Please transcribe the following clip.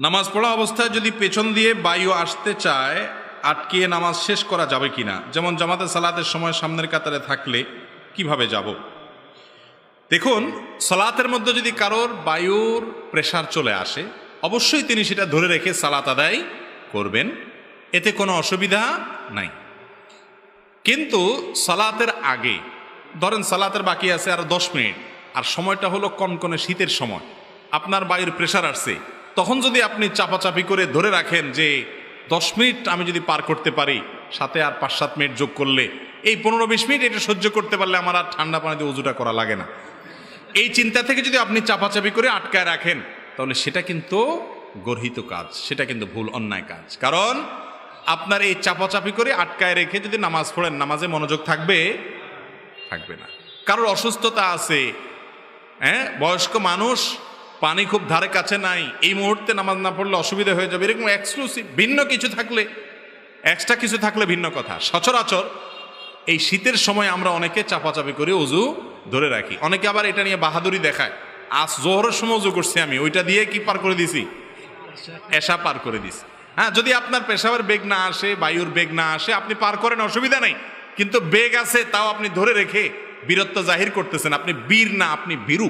নামাজ পড়া অবস্থায় যদি পেছন দিয়ে বায়ু আসতে চায়, আটকিয়ে নামাজ শেষ করা যাবে কিনা? যেমন জামাতে সালাতের সময় সামনের কাতারে থাকলে কিভাবে যাব? দেখুন, সালাতের মধ্যে যদি কারোর বায়ুর প্রেসার চলে আসে, অবশ্যই তিনি সেটা ধরে রেখে সালাত আদায় করবেন, এতে কোনো অসুবিধা নাই। কিন্তু সালাতের আগে, ধরেন সালাতের বাকি আছে আরো 10 মিনিট, আর সময়টা হলো কনকনে শীতের সময়, আপনার বায়ুর প্রেসার আসছে, তখন যদি আপনি চাপাচাপি করে ধরে রাখেন যে 10 মিনিট আমি যদি পার করতে পারি, সাথে আর 5-7 মিনিট যোগ করলে এই 15-20 মিনিট এটা সহ্য করতে পারলে আমার আর ঠান্ডা পানিতে উজুটা করা লাগে না, এই চিন্তা থেকে যদি আপনি চাপাচাপি করে আটকায় রাখেন, তাহলে সেটা কিন্তু গর্হিত কাজ, সেটা কিন্তু ভুল, অন্যায় কাজ। কারণ আপনার এই চাপাচাপি করে আটকায় রেখে যদি নামাজ পড়েন, নামাজে মনোযোগ থাকবে না। কারোর অসুস্থতা আছে, বয়স্ক মানুষ, পানি খুব ধারে কাছে নাই, এই মুহূর্তে নামাজ না পড়লে অসুবিধা হয়ে যাবে, এরকম এক্সক্লুসিভ ভিন্ন কিছু থাকলে, এক্সট্রা কিছু থাকলে ভিন্ন কথা। সচরাচর এই শীতের সময় আমরা অনেকে চাপাচাপি করে উজু ধরে রাখি, অনেকে আবার এটা নিয়ে বাহাদুরি দেখায়, আজ জোহরের সময় উজু করছি আমি, ওইটা দিয়ে কি পার করে দিছি, এশা পার করে দিছি। হ্যাঁ, যদি আপনার পেশাবের বেগ না আসে, বায়ুর বেগ না আসে, আপনি পার করেন, অসুবিধা নেই। কিন্তু বেগ আছে, তাও আপনি ধরে রেখে বীরত্ব জাহির করতেছেন, আপনি বীর না, আপনি ভীরু।